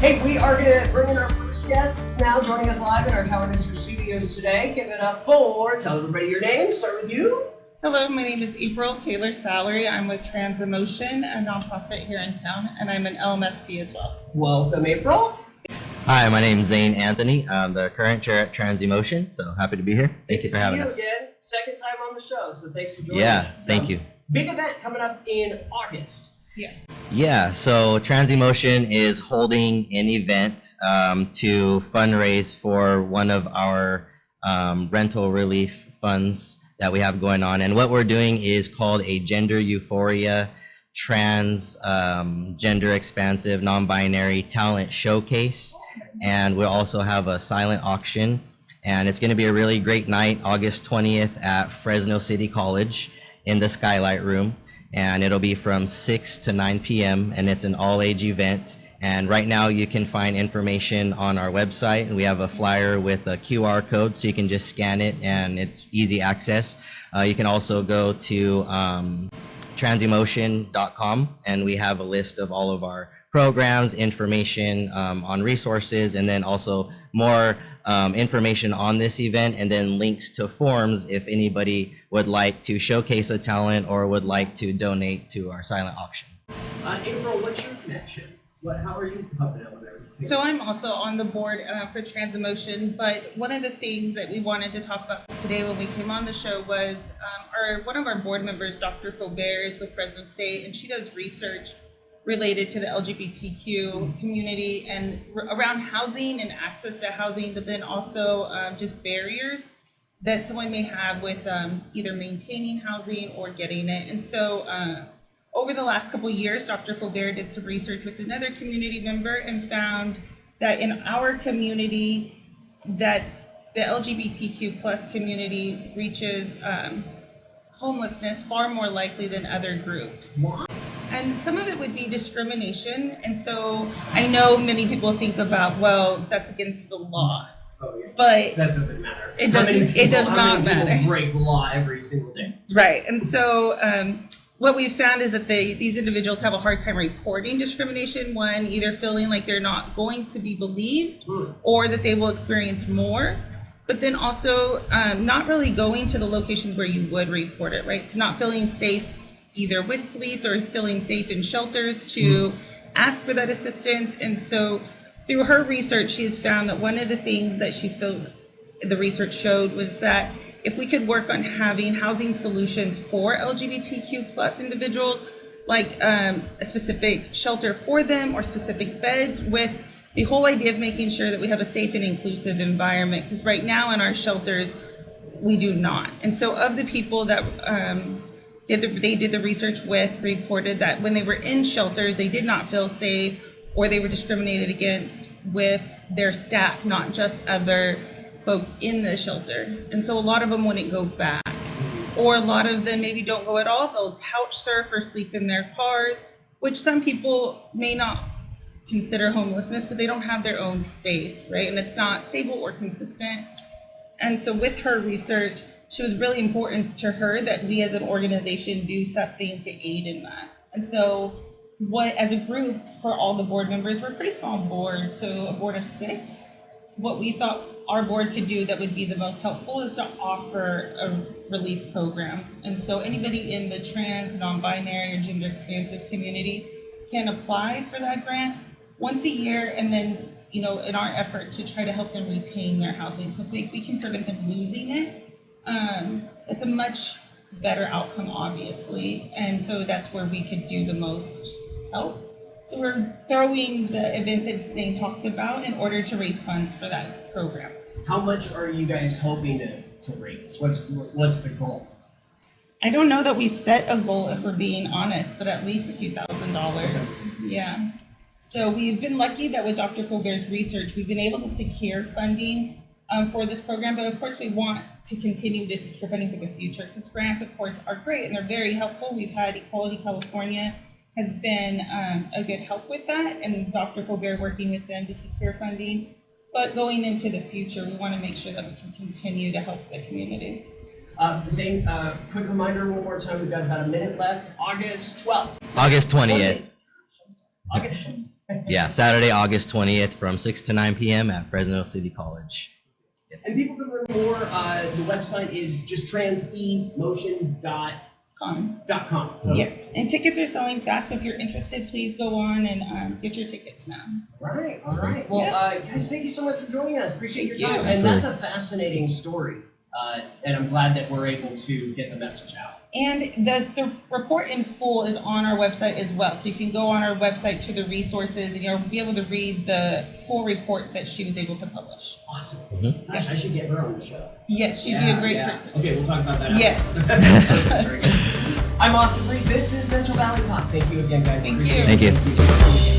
Hey, we are going to bring in our first guests now, joining us live in our Tower District studios today. Give it up for, tell everybody your name, start with you. Hello, my name is April Taylor-Salery. I'm with Trans-Emotion, a nonprofit here in town, and I'm an LMFT as well. Welcome, April. Hi, my name is Zayne Anthony. I'm the current chair at Trans-Emotion, so happy to be here. Thank you for having us. Again. Second time on the show, so thanks for joining us. Thank you. Big event coming up in August. Yes. Yeah, so Trans-Emotion is holding an event to fundraise for one of our rental relief funds that we have going on. And what we're doing is called a Gender Euphoria Trans Gender Expansive Non-Binary Talent Showcase. And we also have a silent auction. And it's going to be a really great night, August 20th at Fresno City College in the Skylight Room. And it'll be from 6 to 9 p.m. and it's an all-age event. And right now you can find information on our website, and we have a flyer with a QR code, so you can just scan it and it's easy access. You can also go to transemotion.com, and we have a list of all of our programs, information on resources, and then also more information on this event, and then links to forms if anybody would like to showcase a talent or would like to donate to our silent auction. April, what's your connection? How are you helping out with everything? So I'm also on the board for Trans-Emotion, but one of the things that we wanted to talk about today when we came on the show was one of our board members, Dr. Faubert, is with Fresno State, and she does research related to the LGBTQ community and around housing and access to housing, but then also just barriers that someone may have with either maintaining housing or getting it. And so over the last couple of years, Dr. Faubert did some research with another community member and found that in our community, that the LGBTQ plus community reaches homelessness far more likely than other groups. Why? And some of it would be discrimination. And so I know many people think about, well, that's against the law. Oh, yeah. But that doesn't matter. It does not matter. People break law every single day. Right. And so what we've found is that these individuals have a hard time reporting discrimination, one, either feeling like they're not going to be believed or that they will experience more, but then also not really going to the locations where you would report it, right? So not feeling safe either with police or feeling safe in shelters to ask for that assistance. And so through her research, she has found that one of the things that she felt the research showed was that if we could work on having housing solutions for LGBTQ plus individuals, like a specific shelter for them or specific beds, with the whole idea of making sure that we have a safe and inclusive environment, because right now in our shelters, we do not. And so of the people that they did the research with reported that when they were in shelters, they did not feel safe or they were discriminated against with their staff, not just other folks in the shelter. And so a lot of them wouldn't go back, or a lot of them maybe don't go at all. They'll couch surf or sleep in their cars, which some people may not consider homelessness, but they don't have their own space, right? And it's not stable or consistent. And so with her research, she was really important to her that we as an organization do something to aid in that. And so as a group, for all the board members, we're a pretty small board, so a board of 6. What we thought our board could do that would be the most helpful is to offer a relief program. And so anybody in the trans, non-binary, or gender expansive community can apply for that grant once a year, and then, in our effort to try to help them retain their housing. So if we can prevent them losing it, it's a much better outcome, obviously. And so that's where we could do the most help. So we're throwing the event that Zayne talked about in order to raise funds for that program. How much are you guys hoping to raise? What's the goal? I don't know that we set a goal, if we're being honest, but at least a few $1,000s. Yeah. So we've been lucky that with Dr. Faubert's research, we've been able to secure funding for this program, but of course we want to continue to secure funding for the future, because grants, of course, are great and they're very helpful. We've had Equality California has been a good help with that, and Dr. Faubert working with them to secure funding. But going into the future, we want to make sure that we can continue to help the community. Zayne, quick reminder one more time, we've got about a minute left. August 12th. August 20th. August 20th. Yeah, Saturday, August 20th from 6 to 9 p.m. at Fresno City College. And people can learn more. The website is just transemotion.com. Yeah, and tickets are selling fast, so if you're interested, please go on and get your tickets now. All right. Well, guys, thank you so much for joining us. Appreciate your time. And Absolutely. that's a fascinating story. And I'm glad that we're able to get the message out. And the report in full is on our website as well. So you can go on our website to the resources and you'll be able to read the full report that she was able to publish. Awesome. Gosh, I should get her on the show. Yes, she'd be a great person. Okay, we'll talk about that after. Yes. Very good. I'm Austin Reed. This is Central Valley Talk. Thank you again, guys. Thank Appreciate you. it. Thank you. Thank you.